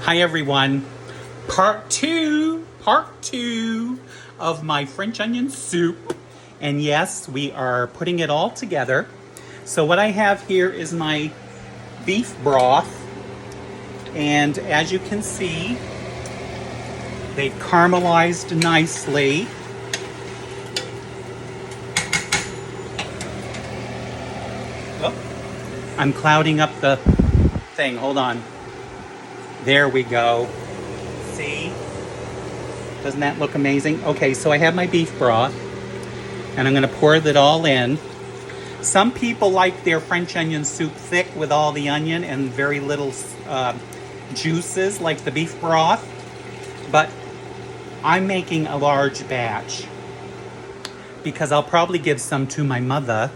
Hi everyone. Part two of my French onion soup. And yes, we are putting it all together. So what I have here is my beef broth. And as you can see, they've caramelized nicely. Oh, I'm clouding up the thing. Hold on. There we go. See? Doesn't that look amazing? Okay, so I have my beef broth, and I'm going to pour it all in. Some people like their French onion soup thick with all the onion and very little juices, like the beef broth. But I'm making a large batch because I'll probably give some to my mother.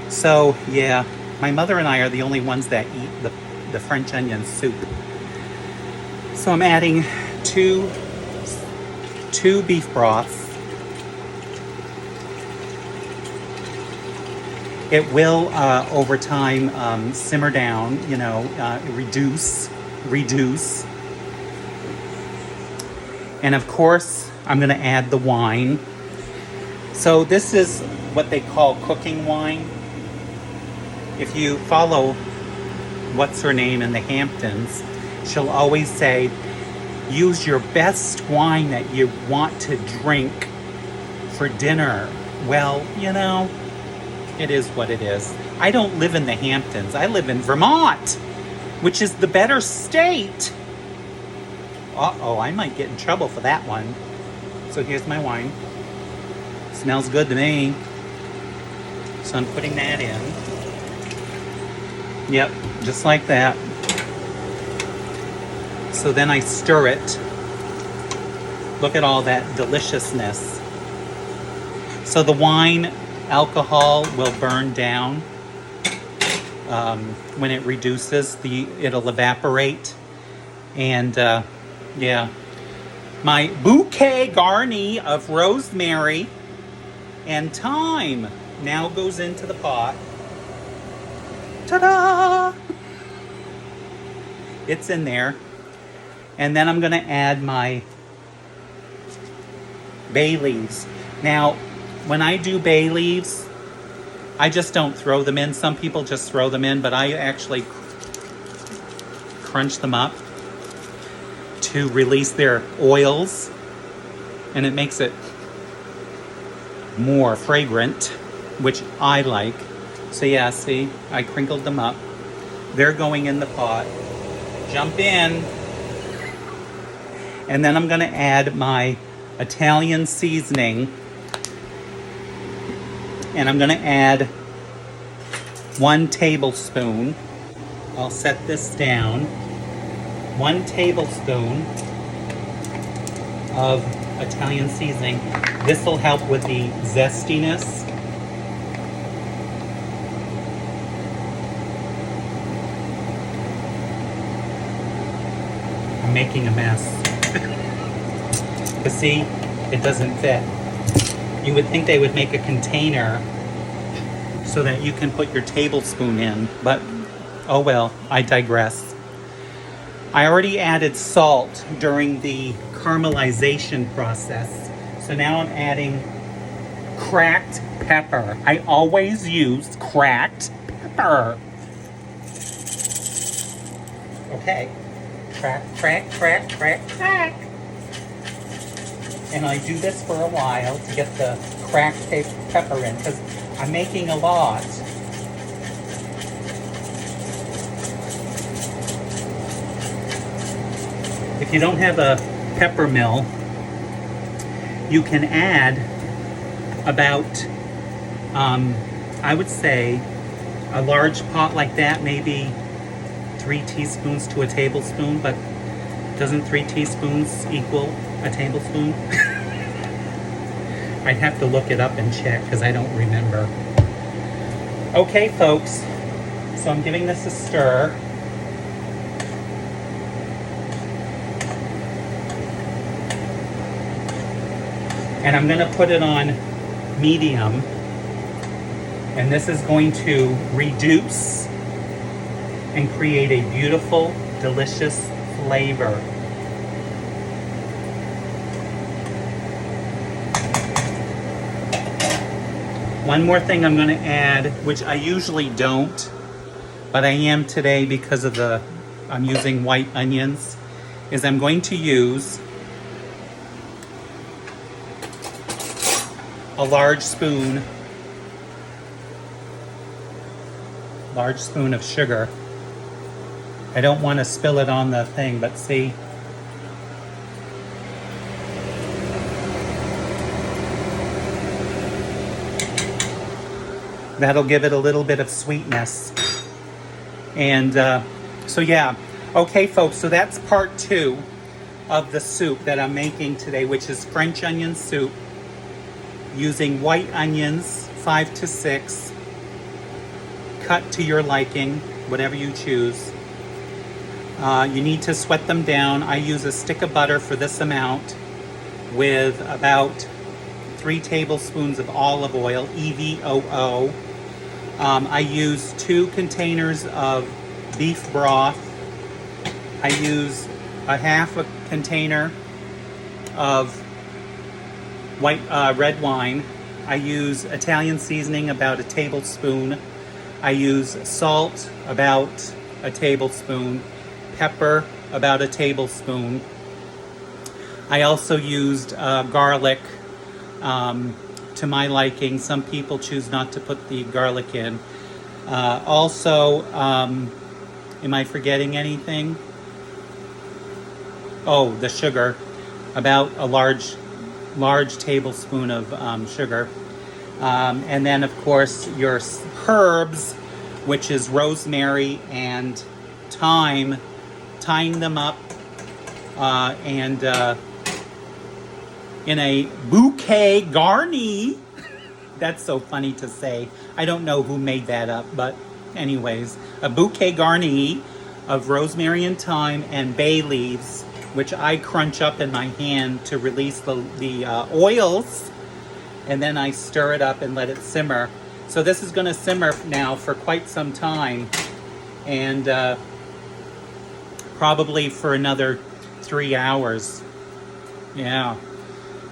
So, yeah. My mother and I are the only ones that eat the French onion soup. So I'm adding two beef broths. It will, over time, simmer down, reduce. And of course, I'm going to add the wine. So this is what they call cooking wine. If you follow what's her name in the Hamptons, she'll always say, use your best wine that you want to drink for dinner. Well, it is what it is. I don't live in the Hamptons. I live in Vermont, which is the better state. Uh-oh, I might get in trouble for that one. So here's my wine. Smells good to me. So I'm putting that in. Yep, just like that. So then I stir it. Look at all that deliciousness. So the wine alcohol will burn down when it reduces. It'll evaporate. And yeah, my bouquet garni of rosemary and thyme now goes into the pot. Ta-da! It's in there. And then I'm going to add my bay leaves. Now, when I do bay leaves, I just don't throw them in. Some people just throw them in, but I actually crunch them up to release their oils, and it makes it more fragrant, which I like. So yeah, see, I crinkled them up. They're going in the pot. Jump in. And then I'm going to add my Italian seasoning. And I'm going to add 1 tablespoon. I'll set this down. 1 tablespoon of Italian seasoning. This will help with the zestiness. I'm making a mess. But see, it doesn't fit. You would think they would make a container so that you can put your tablespoon in, but oh well, I digress. I already added salt during the caramelization process. So now I'm adding cracked pepper. I always use cracked pepper. Okay. Crack. And I do this for a while to get the cracked pepper in, because I'm making a lot. If you don't have a pepper mill, you can add about, I would say, a large pot like that, maybe 3 teaspoons to a tablespoon, but doesn't 3 teaspoons equal a tablespoon? I'd have to look it up and check because I don't remember. Okay, folks, so I'm giving this a stir. And I'm going to put it on medium. And this is going to reduce and create a beautiful, delicious flavor. One more thing I'm going to add, which I usually don't, but I am today because of I'm using white onions, is I'm going to use a large spoon of sugar. I don't want to spill it on the thing, but see. That'll give it a little bit of sweetness. And so yeah. Okay, folks, so that's part 2 of the soup that I'm making today, which is French onion soup using white onions, 5 to 6, cut to your liking, whatever you choose. You need to sweat them down. I use a stick of butter for this amount with about 3 tablespoons of olive oil, EVOO. I use 2 containers of beef broth. I use a half a container of red wine. I use Italian seasoning, about a tablespoon. I use salt, about a tablespoon. Pepper, about a tablespoon. I also used garlic to my liking. Some people choose not to put the garlic in. Also, am I forgetting anything? Oh, the sugar, about a large tablespoon of sugar. And then, of course, your herbs, which is rosemary and thyme. Tying them up and in a bouquet garni. That's so funny to say. I don't know who made that up, but anyways, a bouquet garni of rosemary and thyme and bay leaves, which I crunch up in my hand to release the oils, and then I stir it up and let it simmer. So this is going to simmer now for quite some time, and probably for another 3 hours. Yeah,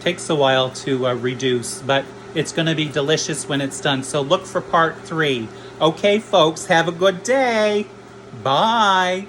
takes a while to reduce, but it's going to be delicious when it's done. So look for part 3. Okay, folks, have a good day. Bye.